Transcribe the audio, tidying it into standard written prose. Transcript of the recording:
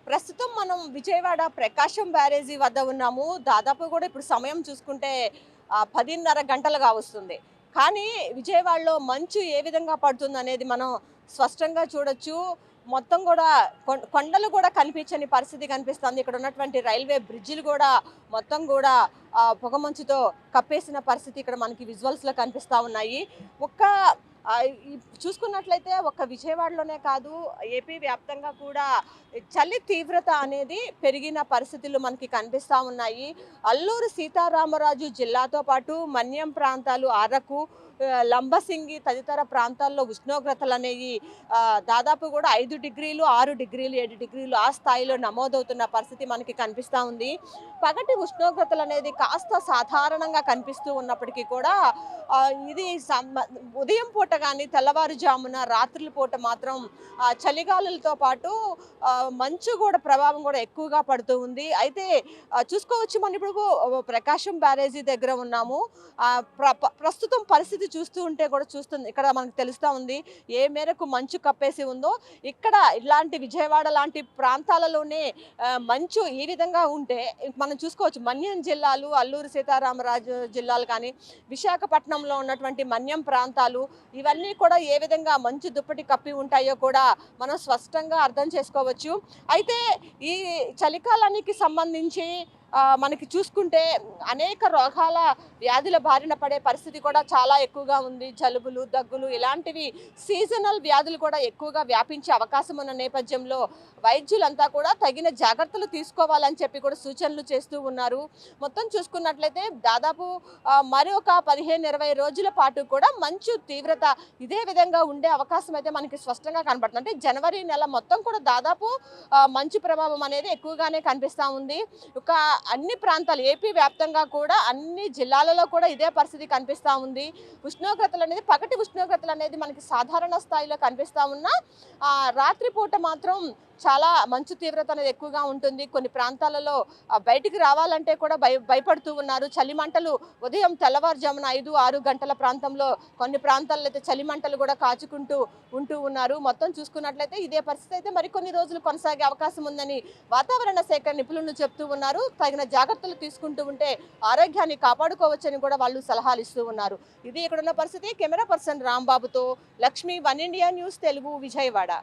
ప్రస్తుతం మనం విజయవాడ ప్రకాశం బ్యారేజీ వద్ద ఉన్నాము. దాదాపు కూడా ఇప్పుడు సమయం చూసుకుంటే 10:30 గంటలుగా వస్తుంది. కానీ విజయవాడలో మంచు ఏ విధంగా పడుతుందనేది మనం స్పష్టంగా చూడొచ్చు. మొత్తం కూడా కొండలు కూడా కనిపించని పరిస్థితి కనిపిస్తుంది. ఇక్కడ ఉన్నటువంటి రైల్వే బ్రిడ్జిలు కూడా మొత్తం కూడా పొగమంచుతో కప్పేసిన పరిస్థితి ఇక్కడ మనకి విజువల్స్‌లో కనిపిస్తా ఉన్నాయి. ఒక్క చూసుకున్నట్లయితే ఒక్క విజయవాడలోనే కాదు, ఏపీ వ్యాప్తంగా కూడా చలి తీవ్రత అనేది పెరిగిన పరిస్థితులు మనకి కనిపిస్తూ ఉన్నాయి. అల్లూరు సీతారామరాజు జిల్లాతో పాటు మన్యం ప్రాంతాలు, అరకు, లంబసింగి తదితర ప్రాంతాల్లో ఉష్ణోగ్రతలు అనేవి దాదాపు కూడా 5 డిగ్రీలు, 6 డిగ్రీలు, 7 డిగ్రీలు ఆ స్థాయిలో నమోదవుతున్న పరిస్థితి మనకి కనిపిస్తూ ఉంది. పగటి ఉష్ణోగ్రతలు అనేది కాస్త సాధారణంగా కనిపిస్తూ ఉన్నప్పటికీ కూడా ఇది ఉదయం పూట కానీ తెల్లవారుజామున రాత్రుల పూట మాత్రం చలిగాలులతో పాటు మంచు కూడా ప్రభావం కూడా ఎక్కువగా పడుతూ ఉంది. అయితే చూసుకోవచ్చు, మనం ఇప్పుడు ప్రకాశం బ్యారేజీ దగ్గర ఉన్నాము. ప్రస్తుతం పరిస్థితి చూస్తూ ఉంటే కూడా ఇక్కడ మనకు తెలుస్తూ ఉంది ఏ మేరకు మంచు కప్పేసి ఉందో. ఇక్కడ ఇలాంటి విజయవాడ లాంటి ప్రాంతాలలోనే మంచు ఈ విధంగా ఉంటే మనం చూసుకోవచ్చు. మన్యం జిల్లాలు, అల్లూరు సీతారామరాజు జిల్లాలు కానీ, విశాఖపట్నంలో ఉన్నటువంటి మన్యం ప్రాంతాలు, ఇవన్నీ కూడా ఏ విధంగా మంచు దుప్పటి కప్పి ఉంటాయో కూడా మనం స్పష్టంగా అర్థం చేసుకోవచ్చు. అయితే ఈ చలికాలానికి సంబంధించి మనకి చూసుకుంటే అనేక రోగాల వ్యాధుల బారిన పడే పరిస్థితి కూడా చాలా ఎక్కువగా ఉంది. జలుబులు, దగ్గులు ఇలాంటివి సీజనల్ వ్యాధులు కూడా ఎక్కువగా వ్యాపించే అవకాశం ఉన్న నేపథ్యంలో వైద్యులంతా కూడా తగిన జాగ్రత్తలు తీసుకోవాలని చెప్పి కూడా సూచనలు చేస్తూ ఉన్నారు. మొత్తం చూసుకున్నట్లయితే దాదాపు మరి ఒక 15-20 రోజుల పాటు కూడా మంచు తీవ్రత ఇదే విధంగా ఉండే అవకాశం అయితే మనకి స్పష్టంగా కనబడుతుంది. అంటే జనవరి నెల మొత్తం కూడా దాదాపు మంచు ప్రభావం అనేది ఎక్కువగానే కనిపిస్తూ ఉంది. ఒక అన్ని ప్రాంతాలు ఏపీ వ్యాప్తంగా కూడా అన్ని జిల్లాలలో కూడా ఇదే పరిస్థితి కనిపిస్తూ ఉంది. పగటి ఉష్ణోగ్రతలు అనేది మనకి సాధారణ స్థాయిలో కనిపిస్తూ ఉన్నా రాత్రిపూట మాత్రం చాలా మంచు తీవ్రత అనేది ఎక్కువగా ఉంటుంది. కొన్ని ప్రాంతాలలో బయటికి రావాలంటే కూడా భయపడుతూ ఉన్నారు. చలిమంటలు ఉదయం తెల్లవారుజామున 5-6 గంటల ప్రాంతంలో కొన్ని ప్రాంతాల్లో అయితే చలిమంటలు కూడా కాచుకుంటూ ఉన్నారు. మొత్తం చూసుకున్నట్లయితే ఇదే పరిస్థితి అయితే మరికొన్ని రోజులు కొనసాగే అవకాశం ఉందని వాతావరణ శాఖ నిపుణులు చెప్తూ ఉన్నారు. తగిన జాగ్రత్తలు తీసుకుంటూ ఉంటే ఆరోగ్యాన్ని కాపాడుకోవచ్చని కూడా వాళ్ళు సలహాలు ఇస్తూ ఉన్నారు. ఇది ఇక్కడ ఉన్న పరిస్థితి. కెమెరా పర్సన్ రాంబాబుతో లక్ష్మి, 1 ఇండియా న్యూస్ తెలుగు, విజయవాడ.